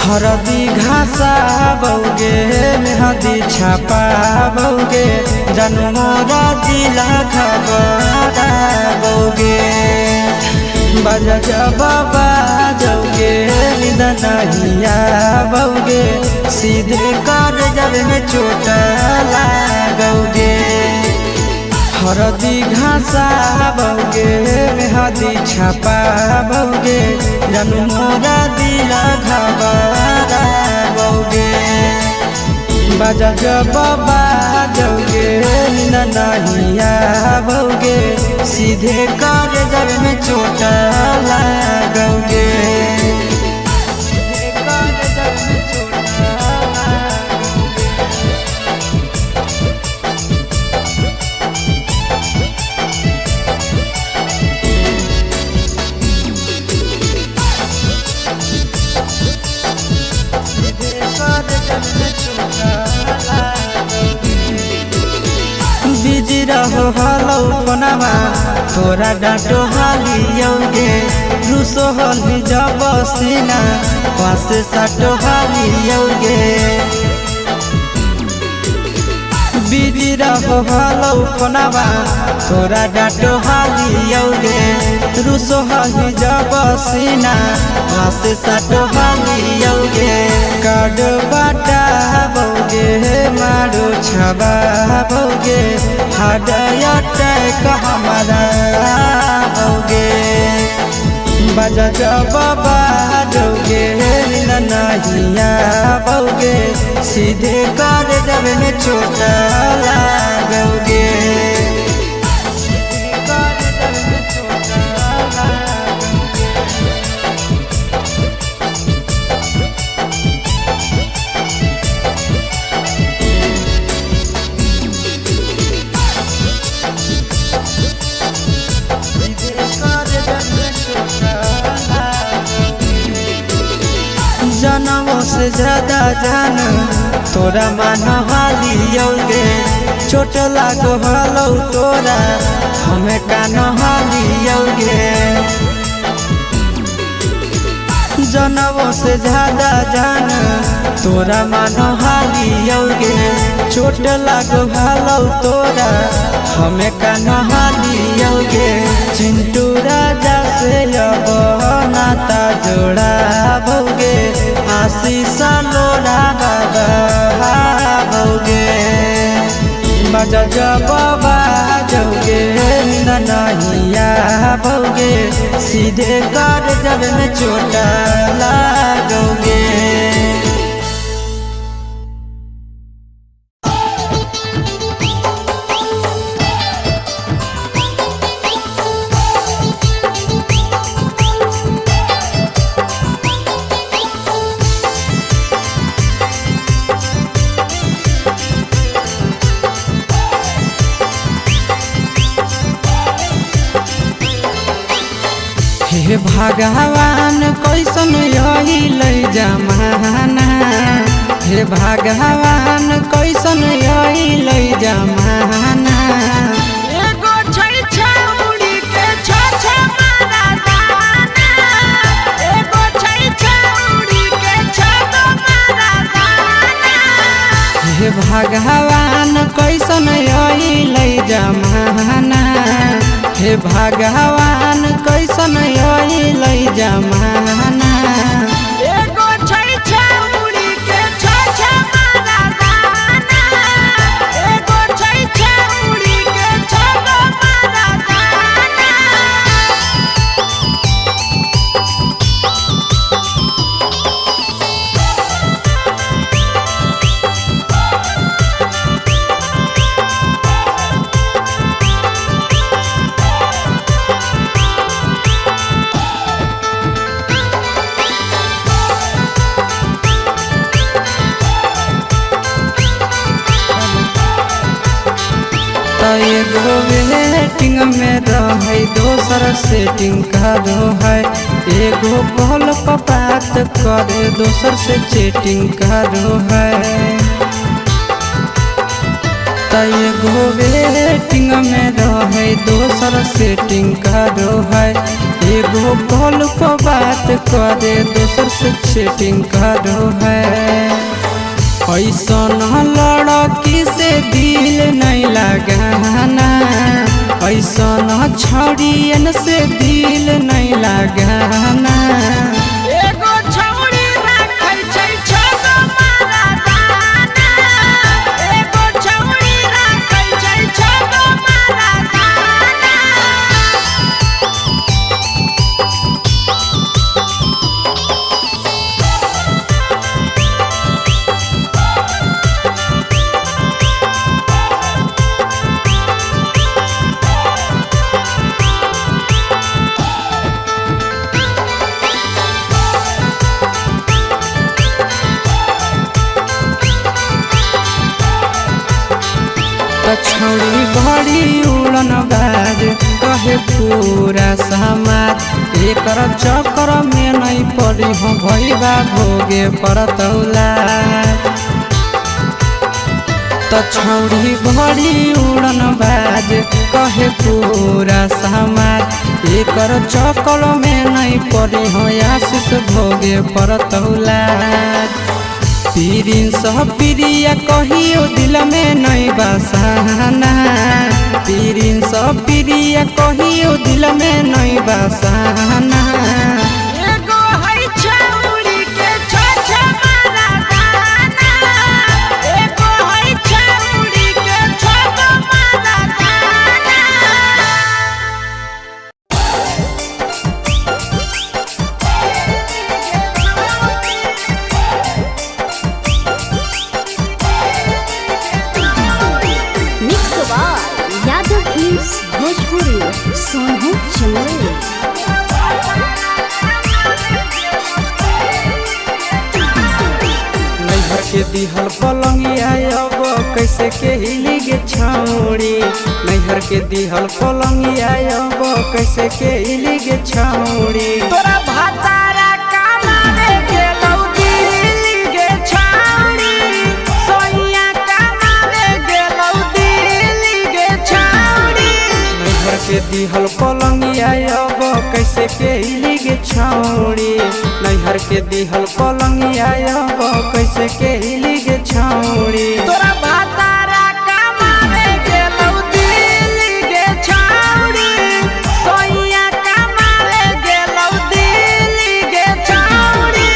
हरदी घासा बौगे मेहदी छापा बौगे जनमोरा दिला खबरा बौगे बजा जब बाजोगे नींद नहीं आवोगे सीधे कर जब में चोट लागोगे। हरदी घासा बौगे मेहदी छापा बौगे जनमोरा दिला घबरा बौगे बजा जब बाजोगे नींद नहीं आवोगे सीधे कर जब में चोट लागोगे। बिजी रहो हलो पनावा तोरा डांटो हालियोगे रूसो हली जब सीना पासे साटो हालियोगे। बिजी रहो हलो पनावा तोरा डांटो हालियोगे रूसो हली जब सीना पासे साटो हालियोगे। काड बाटा बौगे मारो छबा बौगे हाडया टैक हमारा बौगे बजा जब बाजोगे नींद नहीं आवोगे सीधे कर जब में चोट लागोगे। जनमों से ज्यादा जान तोरा मान हालियोगे चोट लागो हलो तोरा हमें कान हालियोगे। जनमों से ज्यादा जान तोरा मान हालियोगे चोट लागो हलो तोरा हमें कान हालियोगे। चिंटू राजा से अब नाता जोड़ा बौगे आशीष लोड़ा बाबा बौगे बजा जब बाजोगे नींद नहीं आवोगे सीधे कर जब में चोट लागोगे। हे भगवान कैसन यही ले जमाना हे भगवान कैसन यही ले जमाना। एगो छै छौड़ी के छ मारा दाना एगो छै छौड़ी के छ मारा दाना। हे भगवान कैसन यही ले जमाना हे भगवान कैसन यही ले जमाना। एगो छै छौड़ी के छ मारा दाना एगो छै छौड़ी के छ मारा दाना। एगो वेटिंग में रहे दोसर सेटिंग करो है एगो कॉल पर बात करे दोसर से चैटिंग करो है। एगो वेटिंग में रहे दोसर सेटिंग करो है एगो कॉल पर बात करे दोसर से चैटिंग करो है। ऐसन लड़की से दिल नहीं लगाना, ऐसन छड़ियन से दिल नहीं लगाना। एगो छौड़ी राखै छै छगो मरदाना, एगो छौड़ी राखै छै छगो मरदाना। छौड़ी बड़ी उड़न बाज कहे पूरा समाज, एकर चक्कर में नहीं पड़ी हो भैया भोगे परतौला। छौड़ी बड़ी उड़न बाज कहे पूरा समाज, एकर चक्कर में नहीं पड़ी हो आशीष भोगे परतौला। पीरिन सह प्रिया कहियो दिल में नहीं बसाना, पीरिन सह प्रिया कहियो दिल में नहीं बसाना। एगो है छौड़ी के छछ मरदाना, एगो है छौड़ी के छगो मरदाना। यादव फिल्म्स भोजपुरी सोनू चंदेल। नैहर के दिहल पलंगिया अब कैसे के हिली गे छौड़ी, नैहर के दिहल पलंगिया अब कैसे के हिली गे छौड़ी। तोरा भातारा कमावे गेलौ दिल्ली गे छौड़ी, सोइया कमावे गेलौ दिल्ली गे छौड़ी। नैहर के दिहल पलंगिया अब कैसे के हिली गे छौड़ी, नैहर के दिहल पलंगिया अब कैसे के हिली गे छौड़ी। तोरा भातारा कमावे गेलौ दिल्ली गे छौड़ी, सोइया कमावे गेलौ दिल्ली गे छौड़ी।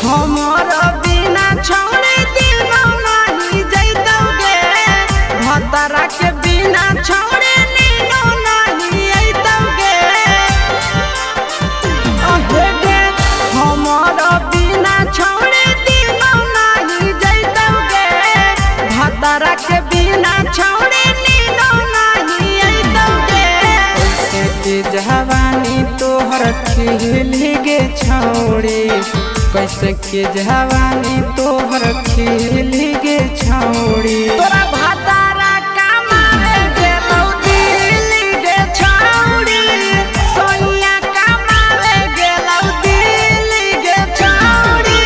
हमर बिना छौड़ी दिनो नहीं जैतौगे, भतरा के बिना छौड़ी नीनो नहीं अइतौगे। अहे गे हमर बिना छौड़ी दिनो नहीं जैतौगे, भतरा के बिना छौड़ी नीनो नहीं अइतौगे। कैसे के जवानी तोहर खिली गे छौड़ी, कैसे के जवानी तोहर खिली गे छौड़ी। तोरा भातारा कमावे गेलौ दिल्ली गे छौड़ी, सोइया कमावे गेलौ दिल्ली गे छौड़ी।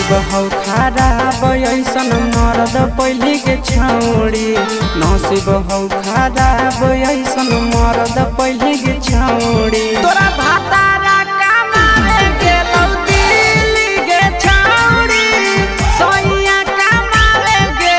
बहौ खराब ऐसन मरद पहली के छौड़ी, नसीब हौ खराब ऐसन मरद पहली के छौड़ी। तोरा भातारा कमावे गेलौ दिल्ली गे छौड़ी, सोइया कमावे गे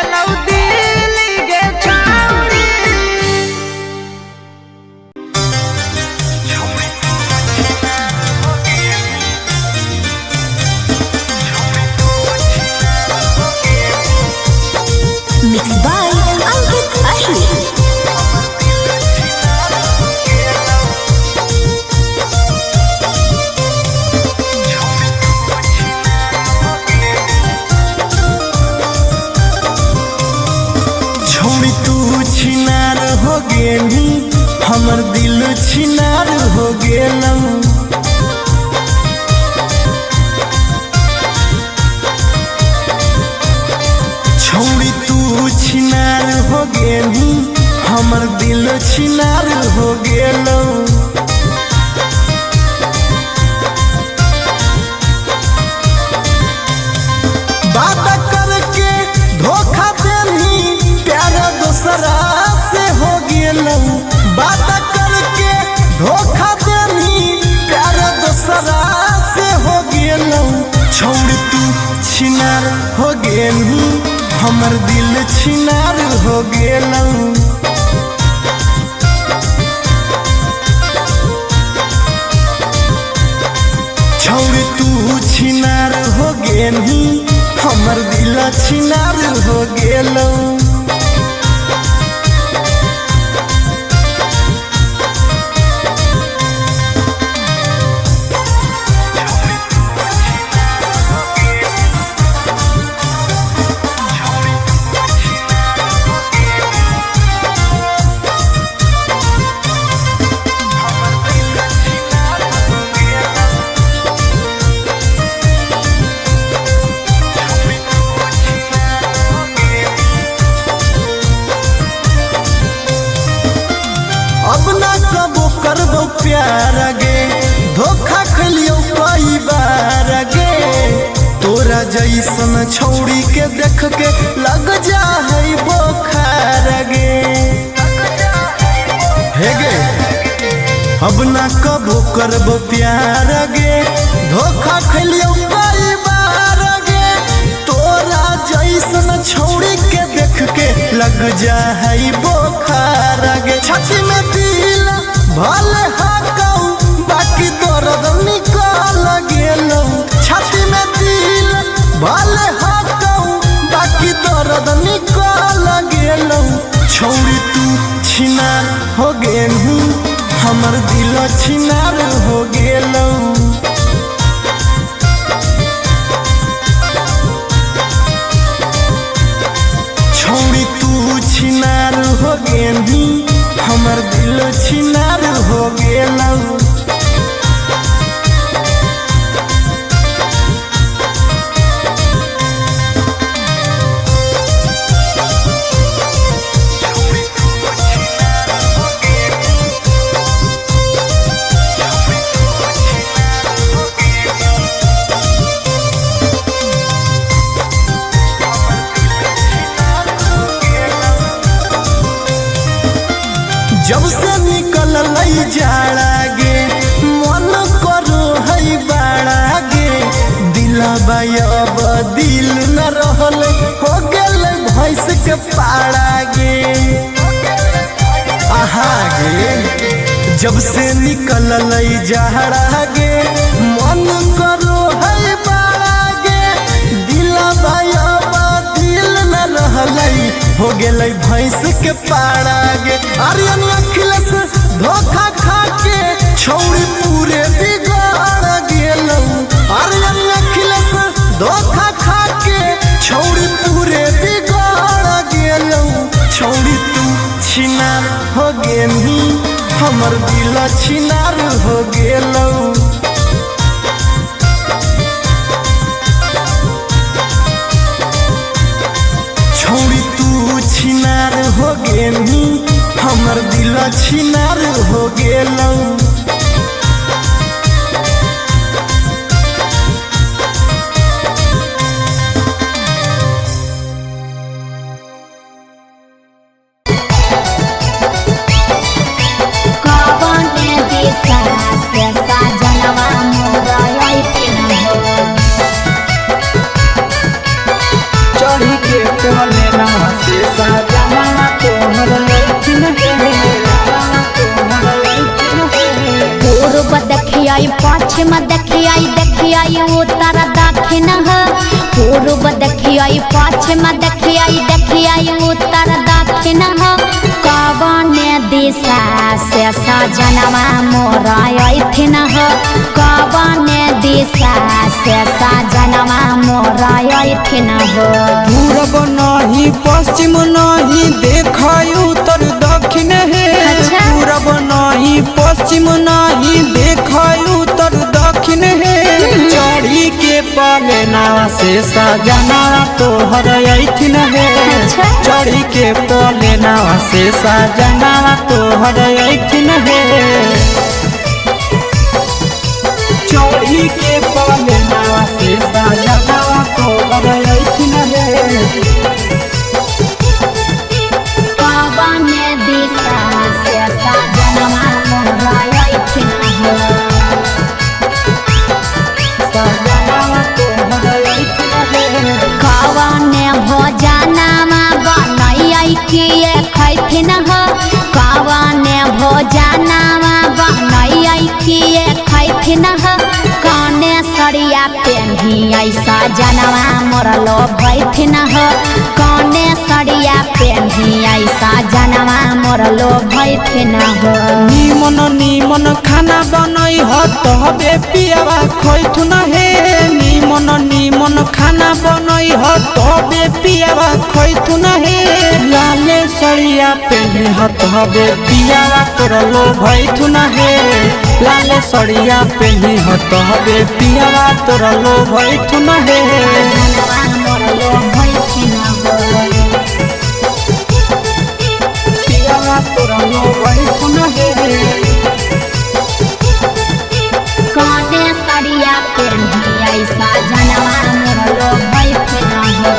गेलू हमर दिल छिनार हो गेलू। छौरी तू छिनार हो गेलू हमर दिल छिनार हो गेलू। अब ना कबो करबो प्यार गे धोखा खलियो कई बार गे। तोरा जैसन छौड़ी के देख के लग जा है बोखार गे। हे गे अब ना कबो करबो प्यार गे धोखा खलियो कई बार गे। तोरा जैसन छौड़ी के देख के लग जा है बोखार गे। छाती में दिल भले हाकऊ बाकी दर्द निकल गेलौ। छाती में दिल भले हाकऊ बाकी दर्द निकल गेलौ। छौड़ी तू छिनार हो गेलू हमर दिल छिनार हो गेलौ। छौड़ी तू छिनार हो गेलू हमर दिल छिनार हो गेलौ। जब से निकल लई जाड़ा गे मन करो है बाड़ा गे। दिलबा अब दिल न रहल हो गेल भैंस के पाड़ा गे। आहा गे जब से निकल लई जाड़ा गे मन करो है बाड़ा गे। दिलबा अब दिल न रहल हो गेल भैंस के पाड़ा गे। आर्यन अखिलेश धोखा खा के छौड़ी पूरे बिगाड़ गेलौ। आर्यन अखिलेश धोखा खा के छौड़ी पूरे बिगाड़ गेलौ। छौड़ी तू छिनार हो गेलू हमर दिल छिनार हो गेलौ। छौड़ी तू छिनार हो गेलू हमर दिल छिनार हो गेलौ। चढ़ी के टोले ना से साजना तोहर लैठिन पूर्व देखियाई पश्चिम देखियाई उत्तर दक्षिण पूर्व देखियाई पश्चिम देखियाई उत्तर दक्षिण कवन दिशा से सजनवा मोरा अइथिन कवन दिशा से सजनवा मोरा अइथिन पूरब नहीं पश्चिम नहीं देखाई उत्तर दक्षिण है। अच्छा? पूरब नहीं पश्चिम नहीं देखाई उत्तर दक्षिण है। चढ़ी के पलेना से सजना तोहर अइथिन है। अच्छा? चढ़ी के पलेना से सजना तोहर अइथिन है। चढ़ी के पलेना से सजना तोहर अइथिन है। कवन दिशा से सजनवा मोरा अइथिन सजना तोहर अइथिन है। कवन ऐसा जनवा मोरलो भैथिन हो कौने सड़िया पेन्ही ऐसा जनवा मोरलो भैथिन हो निमन निमन खाना बनई हो तबे पियावा खैथुन हे निमन निमन खाना बनई हो तबे पियावा खैथुन हे लाले सड़िया पेन्ही हो तबे पियावा तोरलो भैथुन हे लाले सड़िया पेन्ही हो तबे पियावा तोरलो भैथुन हे जनवा मोरलो भैथिन हो पियावा तोरलो भैथुन हे कौने सड़िया पेन्ही ऐसा जनवा मोरलो भैथिन हो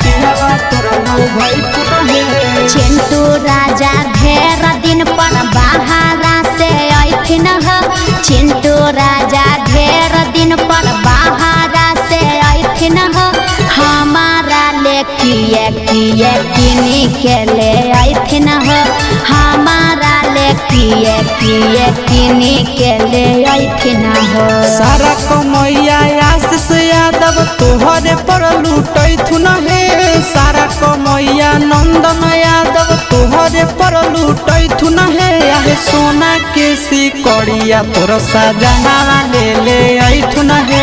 पियावा तोरलो भैथुन हे चिंटू राजा ढेर दिन पर बाहरा से ऐथिन हो चिंटू राजा ढेर दिन पर बाहरा से ऐथिन हो हमारा ले किए किए किनी के ले ऐथिन हो हमारा ले किए किए किनी के ले ऐथिन हो सारा कमैया आशीष यादव तोहरे पर लूटैथुन हे सारा कमैया नंदन यादव तोहरे पर लूटैथुन हे आहे सोना के सिकड़िया तोर सजना ले ऐथुन हे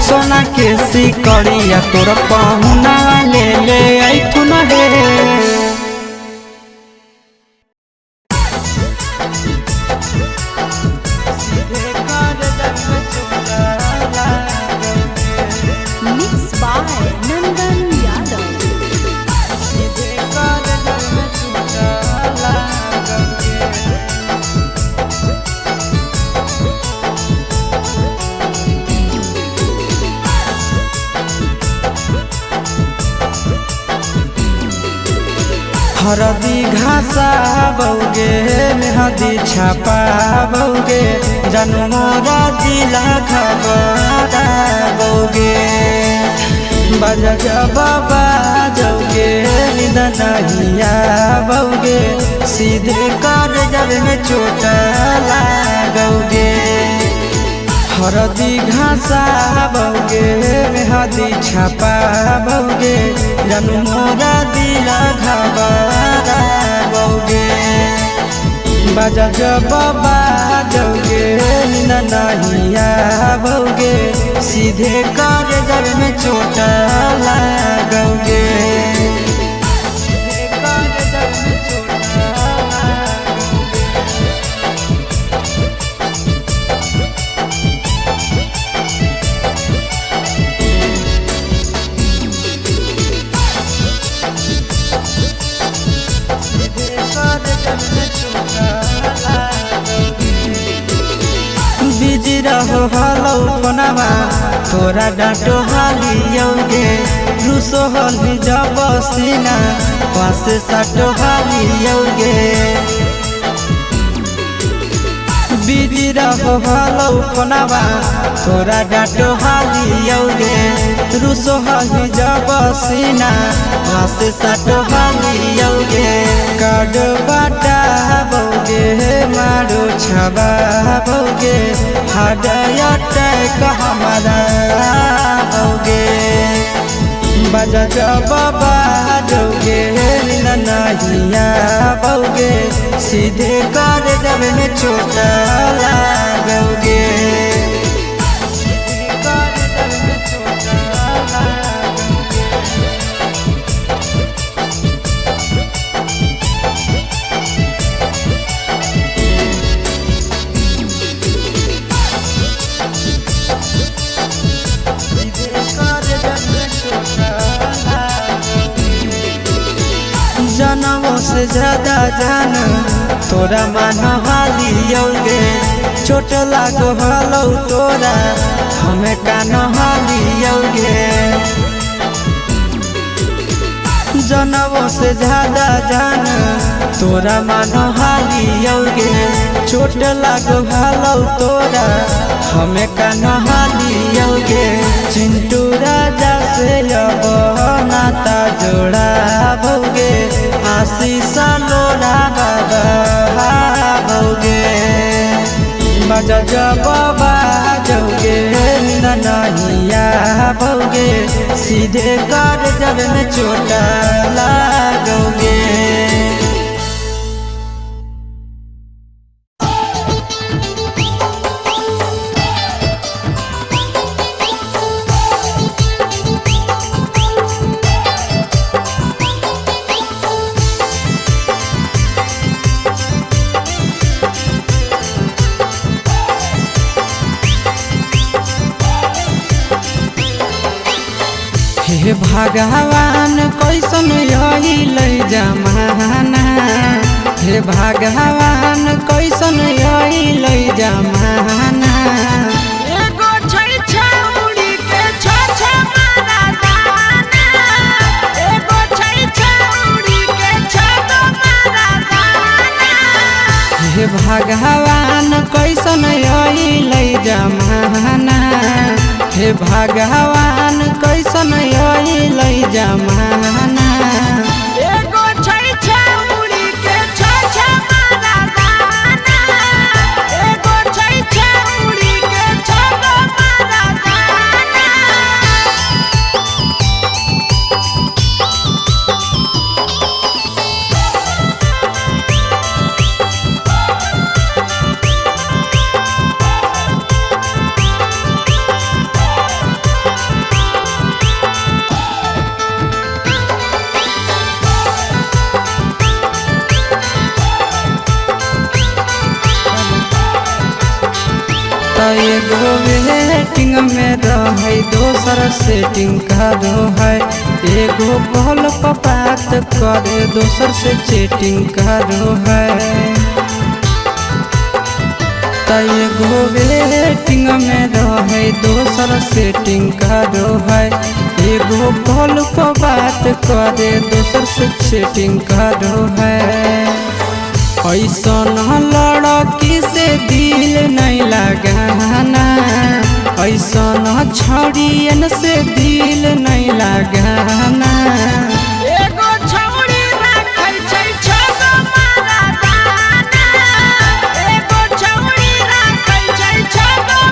सोना के सिकड़िया तोर पहुना ले ऐथुन हे मिक्स बाय नंदन यादव हरदी घासा बौगे मेहदी छापा बौगे जनमोरा जिला खबरा बौगे बजा बाबा जौगे निदनहिया बौगे सीधे कर जब में चोट लागोगे हरदी घासा बौगे मेहदी छापा बौगे जनमोरा दिला घबरा बौगे बजा बाबा जौगे नहिया बौगे सीधे कर जब में चोट लागोगे बिजी रहो हलो कोनावा तोरा डांटो हालियोगे रूसो हली जब सीना पास साटो हालियोगे बिजी रहो हलो कोनावा तोरा डांटो हालियोगे रूसो हली जब सीना पास साटो हालियोगे काड बाटा बौगे मारो छबा बौगे हाडया टैक हमारा बौगे बजा बाबा जौगे नहिया बौगे सीधे कर जब में चोट लागोगे जनमों से ज्यादा जान तोरा मान हालियोगे चोट लागो हलो तोरा हमें कान हालियोगे जनमों से ज्यादा जान तोरा मान हालियोगे चोट लागो हलो तोरा हमें कान हालियोगे चिंटू राजा से अब नाता जोड़ा भोगे आशीष लोड़ा बाबा भोगे बजा बाबा जोगे नहीं आओगे, सीधे कर जब में चोट लागोगे। हे भगवान कैसन अइलै जमाना, हे भगवान कैसन अइलै जमाना। एगो छै छौरी के छ मारा दाना, एगो छै छौरी के छ मारा दाना। हे भगवान कैसन अइलै जमाना, हे भगवान कैसन अइलै जमाना। एगो छै छौरी के छ मारा दाना, एगो छै छौरी के छ मारा दाना। एगो वेटिंग में रहे, दोसर सेटिंग करो है। एगो कॉल पर बात करे, दोसर से चैटिंग करो है। एगो वेटिंग में रहे, दोसर सेटिंग करो है। एगो कॉल पर बात करे, दोसर से चैटिंग करो है। ऐसन लड़की से दिल नहीं लगाना, ऐसन छौड़ियन से दिल नहीं लगाना। एगो छौरी राखै छै छ मारा दाना, एगो छौरी राखै छै छ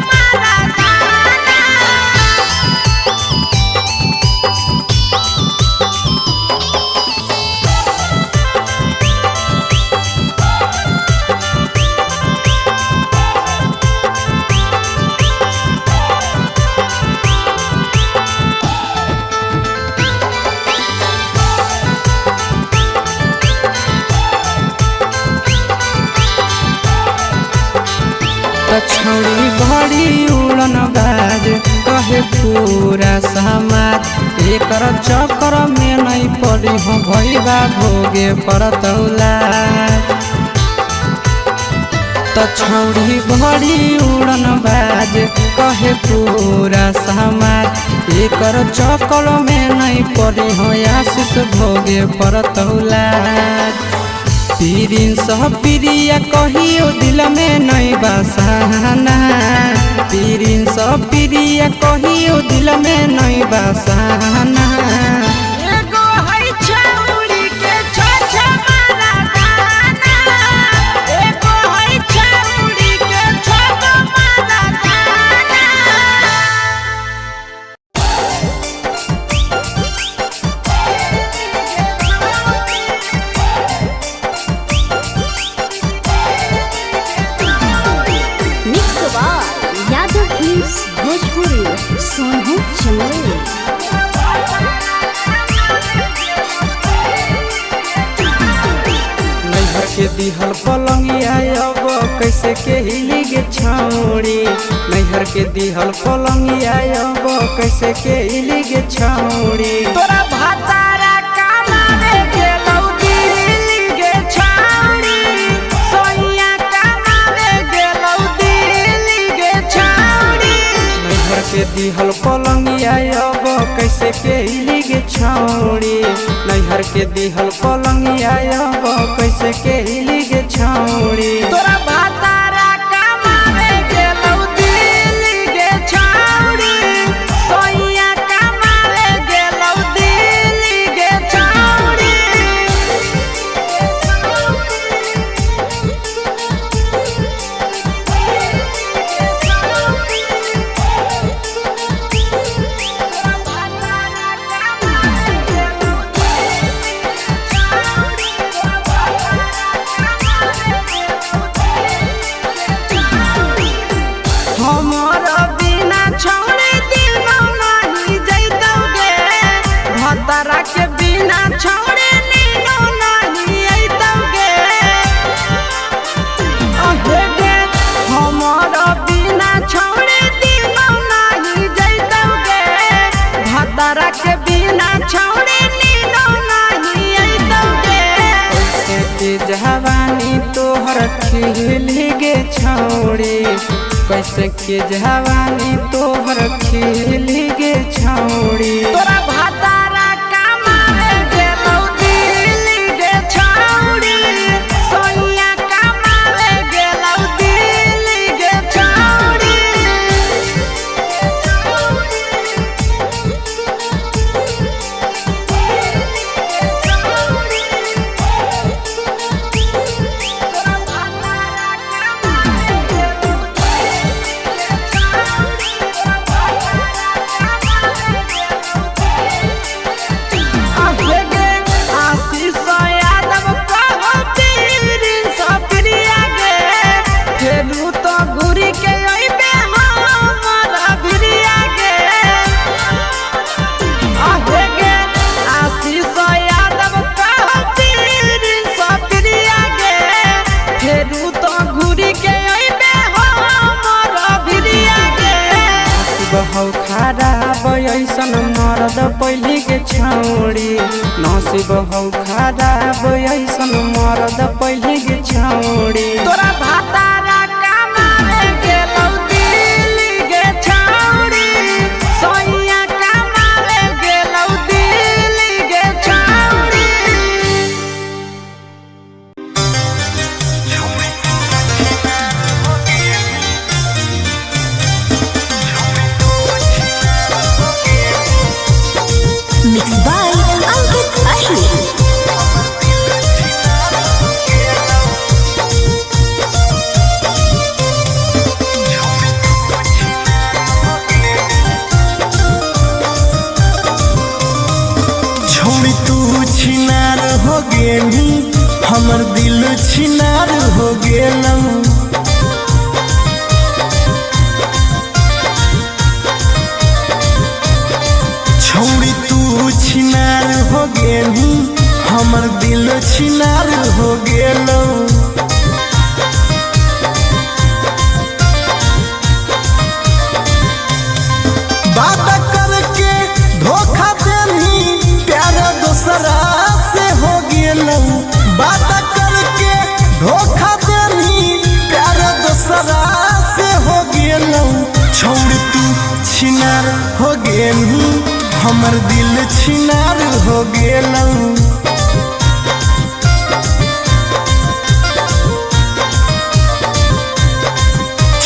मारा दाना। छौड़ी बड़ी उड़न बाज कहे पूरा समाज। एकर चक्कर में नहीं पड़ी हो भैया भोगे परतौला। छौड़ी बड़ी उड़न बाज कहे पूरा समाज। एकर चक्कर में नहीं पड़ी हो आशीष भोगे परतौला। पीरिन सह प्रिया कहियो दिल में नहीं बसाना, पीरिन सह प्रिया कहियो दिल में नहीं बसाना। एगो है छौरी के छ मारा दाना, एगो है छौरी के छ मारा दाना। यादव फिल्म्स भोजपुरी सोनू चंदेल। नैहर के दिहल पलंगिया अब कैसे के हिली गे छौड़ी, नैहर के दिहल पलंगिया अब कैसे के हिली गे छौड़ी। तोरा भातारा कमावे गेलौ दिल्ली गे छौरी, सोइया कमावे गेलौ दिल्ली गे छौरी। नैहर के दिहल पलंगिया अब कैसे के हिली गे छौड़ी, नैहर के दिहल पलंगिया अब कैसे के हिली गे छौड़ी। तोरा भातारा कमावे गेलौ दिल्ली गे छौरी, सोइया कमावे गेलौ दिल्ली गे छौरी। खिली गे छौड़ी कैसे के जवानी तोहर खिली गे छौड़ी तोरा भातारा कमावे गेलौ दिल्ली गे छौड़ी सोनिया कमावे गेलौ दिल्ली गे छौड़ी बहु खराब ऐसन मरद पहली के छौड़ी नसीब हौ खराब ऐसन मरद पहली के छौड़ी तोरा भातारा कमावे गेलौ दिल्ली गे छौड़ी सोनिया कमावे गेलौ दिल्ली गे छौड़ी Mixed by Ankit Ahir. छोड़ी तू छिनार हो गेली हमर दिल छिनार हो गेलौ छोड़ी तू छिनार हो गेली हमर दिल छिनार हो गेलौ बात करके धोखा देनी प्यार दूसरा से हो गेलौ बात करके धोखा देनी प्यार दूसरा से हो गेलौ छोड़ तू छिनार हो गेली हमर दिल छिनार हो गेलौ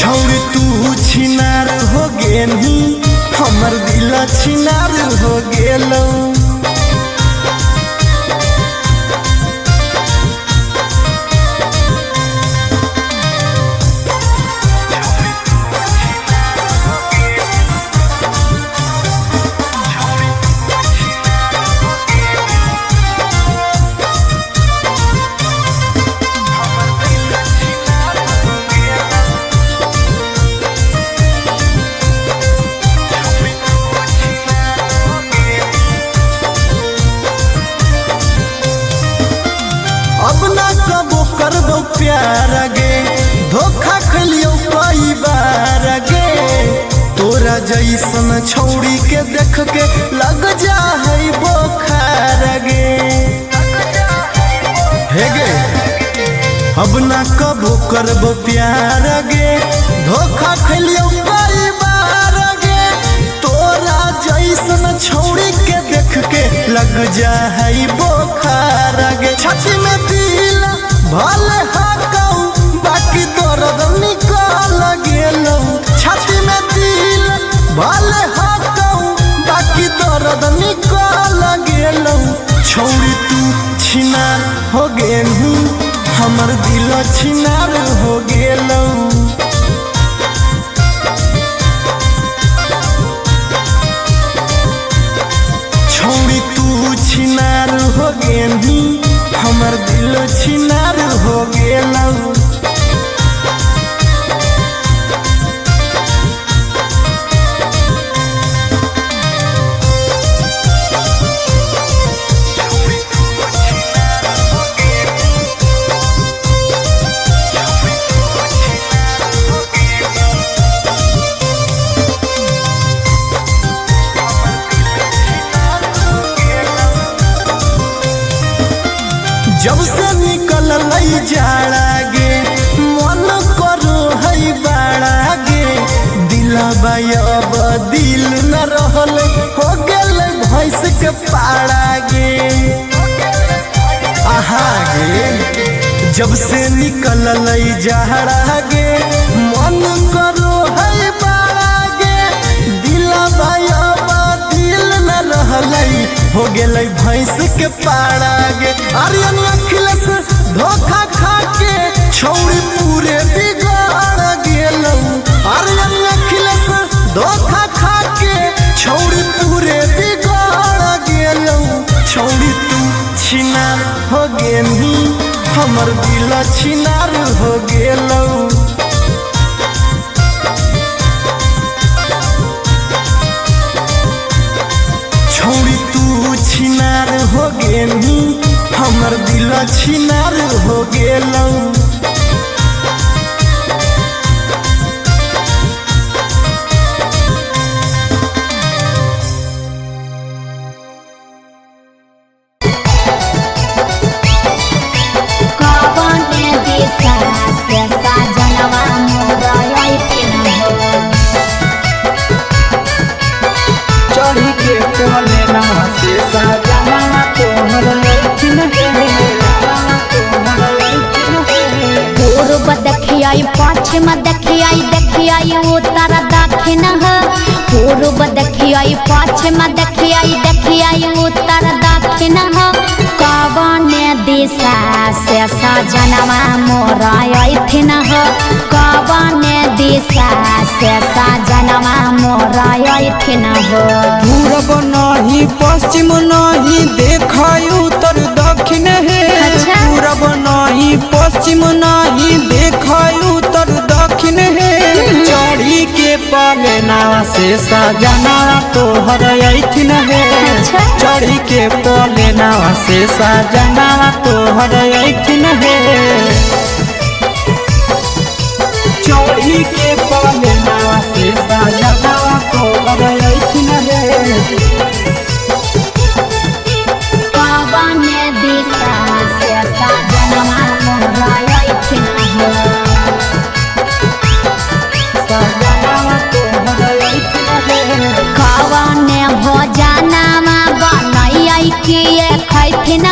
छोड़ तू छिनार हो गेली हमर दिल छिनार हो गेलौ अब ना कबो करबो प्यार गे धोखा खलियो कई बार गे तोरा जैसन छौड़ी के देख के लग जा है बोखार गे हे गे अब ना कबो करबो प्यार गे धोखा खलियो कई बार गे तोरा जैसन छौड़ी के देख के लग जा है बोखार गे छाती में दिल भले हाकौ बाकी दर्द निकल गेलौ छाती में दिल भले हाकौ बाकी दर्द निकल गेलौ छौड़ी तू छिनार हो गेलू हमर दिल छिनार हो गेलौ छौड़ी तू छिनार हो गेली हमर दिल छिनार हो गेलौ जब से निकल जाड़ा गे जब से निकल जहरा गे मन करो है बागे दिला बाबा दिल न रहलई हो गेलै भैंस के पाड़ा गे आर्यन अखिलेश धोखा खा के छौड़ी पूरे बिगाड़ गेलौ आर्यन अखिलेश धोखा खा के छौड़ी पूरे बिगाड़ गेलौ छौड़ी तू छिनार हो गेनी हमर दिल छिनार हो गेलौ छौड़ी तू छिनार हो गेनी हमर दिल छिनार हो गेलौ चढ़ी के कोले नवा से सजना तोहर लैथिन पूर्व देखियाई पश्चिम देखियाई उत्तर दक्षिण पूर्व देखियाई पश्चिम देखियाई उत्तर दक्षिण कवने दिशा से सजनवा मोर अइथिन कवने दिशा से सजनवा मोर अइथिन पूरब नहीं पश्चिम नहीं देखाई उत्तर दक्षिण है पूरब नहीं पश्चिम नहीं देखाई उत्तर दक्षिण है चढ़ी के पलेना से सजना तोहर अइथिन है चढ़ी के पलेना से सजना तोहर अइथिन है चढ़ी के पलेना से सजना तोहर अइथिन है कवने दिशा से सजनवा मोर अइथिन कवने भोजनमा बनैयै किए खैथिन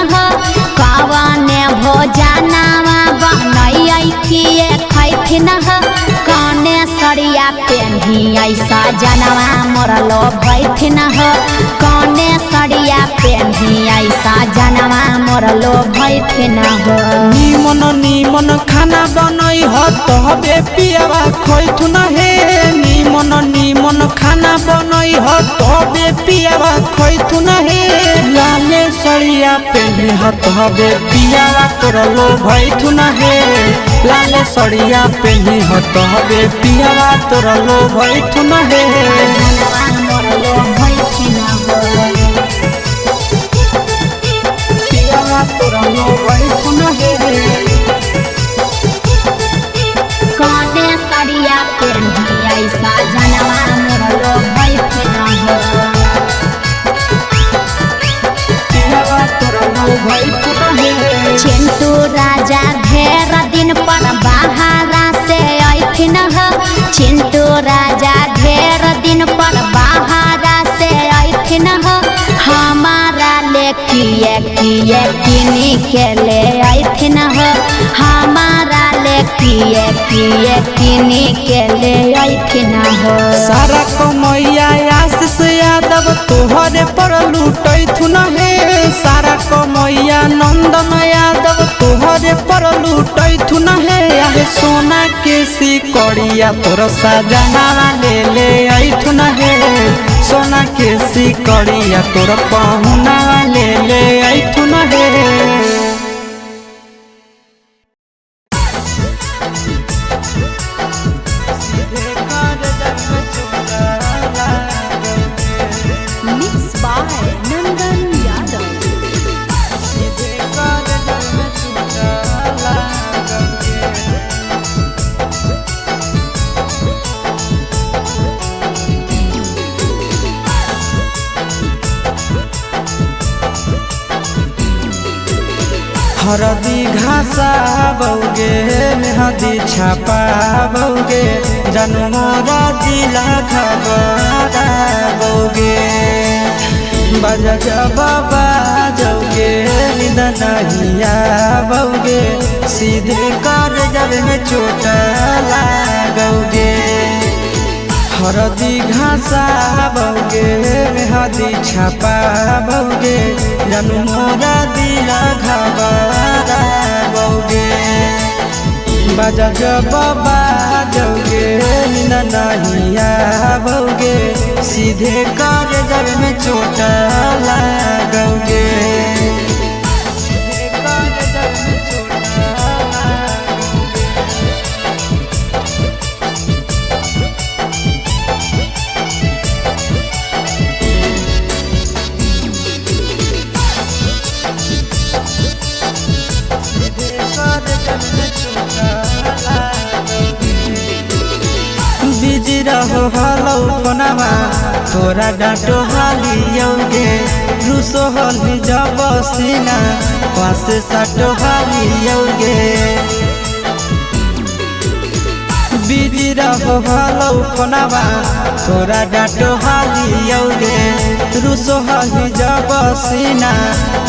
कवने भोजनमा बनैयै किए खैथिन कने सरिया पेन्हियै सजनवा मोर लोभैथिन कने सरिया पेन्हियै सजनवा मोर लोभैथिन निमन निमन खाना बनई ह तबे पियावा खैथुन हे निमन निमन खाना बनई ह तबे पियावा खैथुन हे लाले सड़िया पेन्हे ह तबे पियावा तोर लोभैथुन हे लाले सड़िया पेन्हे ह तबे पियावा तोर लोभैथुन हे मोर लोभैथिन पियावा तोर लोभैथुन हे कने सरिया पेन्हियै सजनवा मोर लोभैथिन पियावा तोर लोभैथुन हे चिंटू राजा ढेर दिन पर बाहरा से अइथिन चिंटू राजा ढेर दिन पर बाहरा से अइथिन हमारा ले किए किए किनी के ले अइथिन हमारा ले किए किए किनी के ले अइथिन सारा कमैया आशीष यादव तोहरे पर लूटैथुन हे सारा कमैया नंदन यादव तोहरे पर लूटैथुन हे आहे सोना के सिकड़िया तोर सजना ले अइथुन हे सोना के सिकड़िया तोर पहुना ले अइथुन हे हरदी घासा बौगे मेहदी छापा बौगे जन्मोरा जिला खबरा बौगे बजा जब बाजोगे नींद नहीं आवोगे सीधे कर जब में चोट लागोगे हरदी घासाबोगे मेहदी छपाबोगे जानू मोरा दिल घबराबोगे बजा जब बाजोगे नींद नहीं आवोगे सीधे कर जब में चोट लागोगे बिजी रहो हलो कोनामा तोरा डांटो हालियोगे रूसो हली जब सीना पास साटो हालियोगे बिजी रहो हलो कोनामा तोरा डांटो हालियोगे रूसो हली जब सीना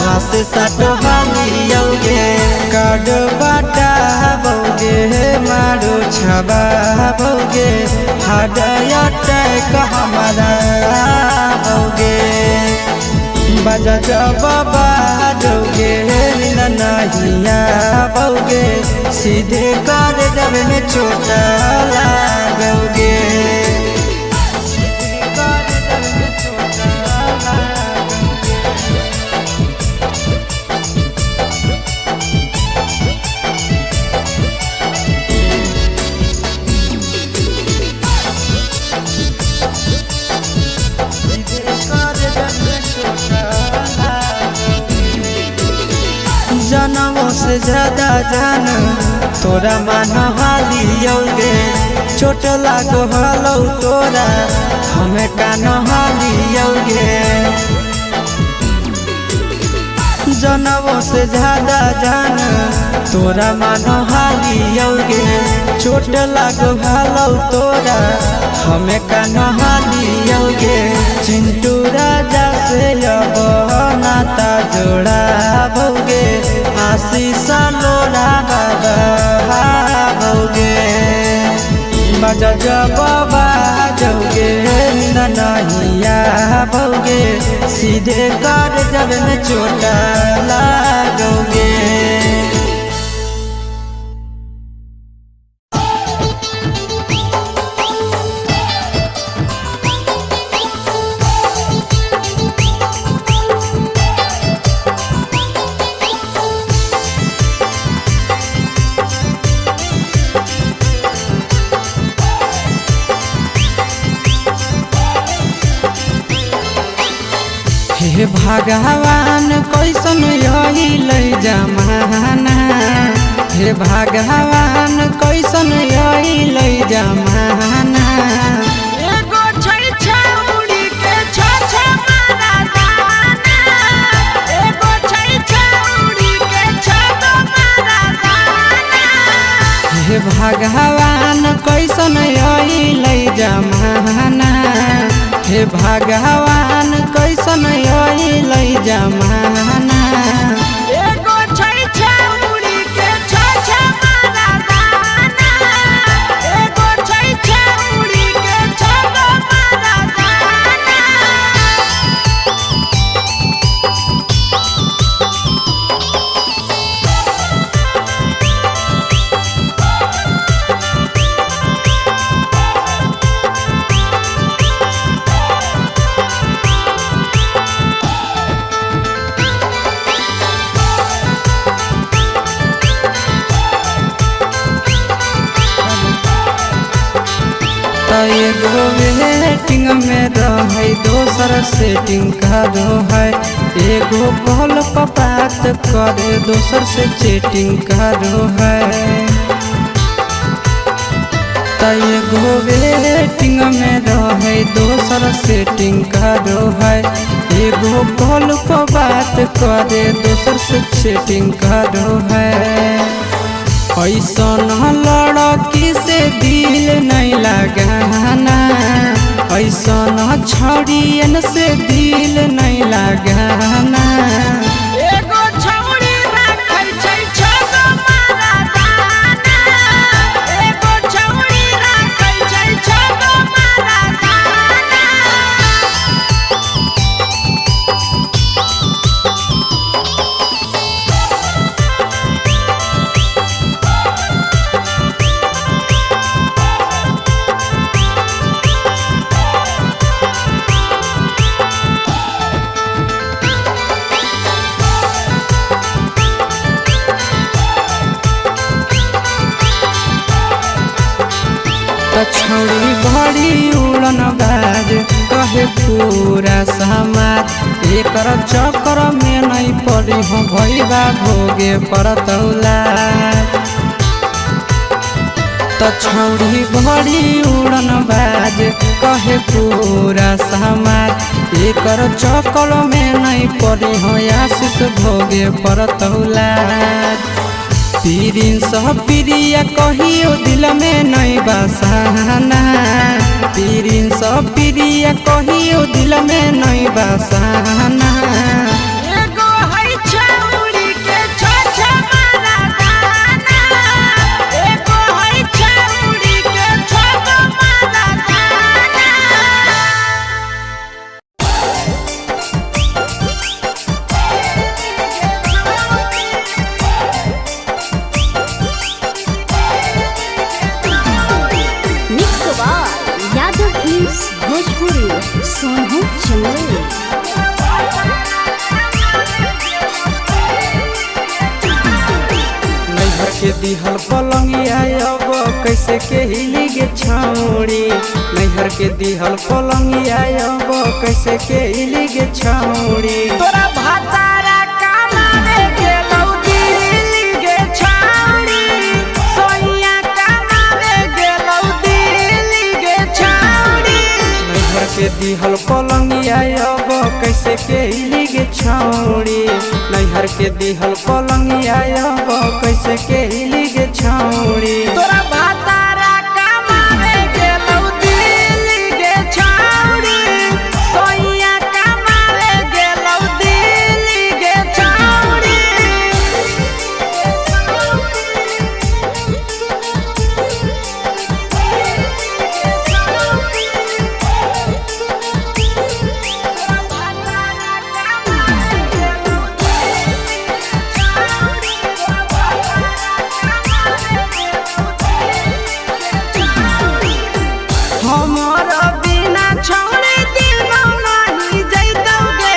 पास साटो हालियोगे काड बाटा बोगे मारो छबाबोगे अटैक हमारा होगे बजा जब बाजोगे नींद नहीं आवोगे सीधे कर जब में चोट लागोगे जनमों से ज्यादा जान तोरा मान हालियोगे चोट लागो हलो तोरा हमें कान हालियोगे जनमों से ज्यादा जान तोरा मान हालियोगे चोट लागो हलो तोरा हमें कान हालियोगे चिंटू राजा से अब नाता जोड़ा भोगे आशीष लोड़ा बाबोगे बजा जब बाजोगे नींद नहीं आवोगे सीधे कर जब में चोट लागोगे हे भगवान कैसन यही लई जमाना हे भगवान कैसन यही लई जमाना एगो छै छौड़ी के छ मारा दाना एगो छै छौड़ी के छ मारा दाना हे भगवान कैसन यही लई जमाना हे भगवान कैसन यही लई जमाना एगो छै छौड़ी के छ मारा दाना एगो छै छौड़ी के छ मारा दाना एगो वेटिंग में रहे दोसर सेटिंग करो है एगो कॉल पर बात करे दोसर से चैटिंग करो है एगो वेटिंग में रहे दोसर सेटिंग करो है एगो कॉल पर बात करे दोसर से चैटिंग करो है ऐसन लड़की से दिल नहीं लगाना ऐसन छड़ियन से दिल नहीं लगाना गाना। एगो छौरी राखै छै छगो मर्दाना, एगो छौरी राखै छै छगो मर्दाना। छौरी बड़ी उड़न बाज कहे पूरा समाज, एकर चक्कर में नहीं पड़ी हो भैया भोगे पड़तौला। छौरी बड़ी उड़न बाज कहे पूरा समाज, एकर चक्कर में नहीं पड़ी हो आशीष भोगे पड़तौला। पीरिन सह प्रिया कहियो दिल में नहीं बसाना, पीरिन सह प्रिया कहियो दिल में नहीं बसाना। एगो है छौरी के छ मर्दाना, एगो है छौरी के छगो मर्दाना। यादव फिल्म्स भोजपुरी सोनू चंदेल। नैहर के दिहल पलंगिया अब कैसे के हिली गे छौरी, नैहर के दिहल पलंगिया अब कैसे के हिली गे छौरी। तोरा भातारा कमावे गेलौ दिल्ली गे छौरी, सोइया कमावे गेलौ दिल्ली गे छौरी। नैहर के दिहल पलंगिया अब कैसे के हिली गे छौरी, नैहर के दिहल पलंगिया अब कैसे के हिली गे छौरी। तोरा भातारा कमावे गेलौ दिल्ली गे छौरी, सोइया कमावे गेलौ दिल्ली गे छौरी। हमर बिना छौरी दिनो नहीं जैतौगे,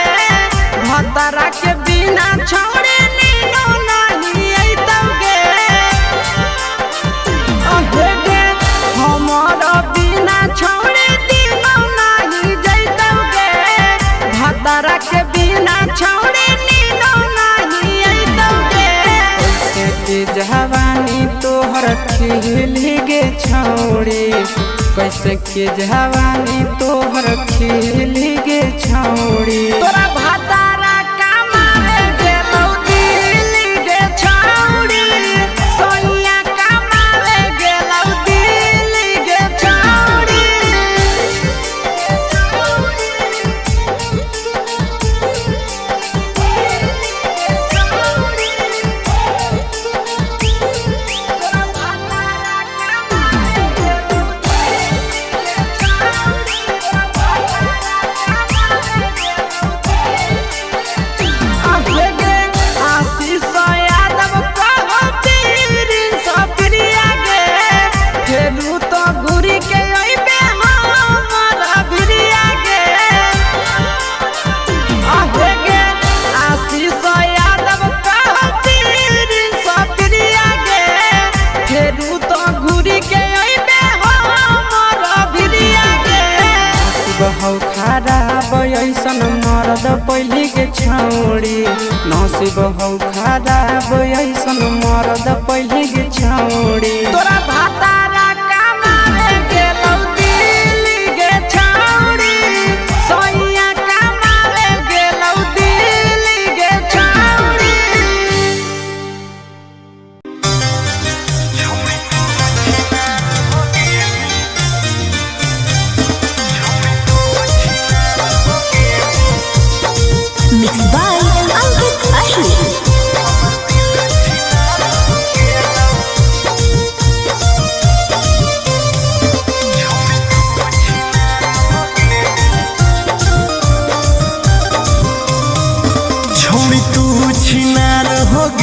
भतरा के बिना छौरी नीनो नहीं अइतौगे। अहे गे हमर बिना छौरी दिनो नहीं जैतौगे, भतरा के बिना छौरी नीनो नहीं अइतौगे। कैसे के जवानी तोहर खिली गे छौरी, कैसे के जवानी तोहर खिली गे छौरी। तोरा भातारा कमावे गेलौ दिल्ली गे छौरी, सोइया कमावे गेलौ दिल्ली गे छौरी। हौ खराब ऐसन मरद पहली के छौड़ी, नसीब हौ खराब ऐसन मरद पहली के छौड़ी। तोरा भातारा कमावे गेलौ दिल्ली गे छौड़ी, सोइया कमावे गेलौ दिल्ली गे छौड़ी।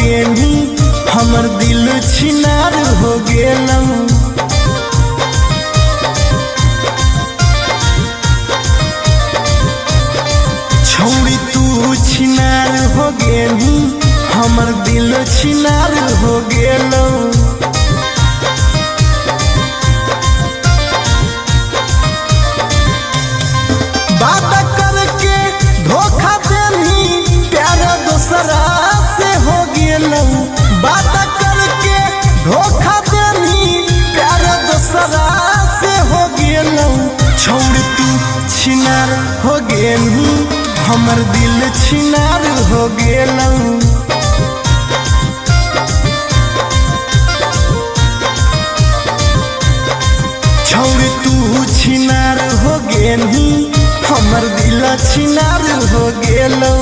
गेनी हमर दिल छिनार हो गेलौ। छौड़ी तू छिनार हो गेनी हमर दिल छिनार हो गेलौ। बात करके धोखा देनी प्यार दूसरा से हो गेलौ। बात करके धोखा देनी प्यार दूसरा से हो गेलौ। छोड़ तू छिनार हो गेनी हमर दिल छिनार हो गेलौ। छोड़ तू छिनार हो गेनी हमर दिल छिनार हो गेलौ।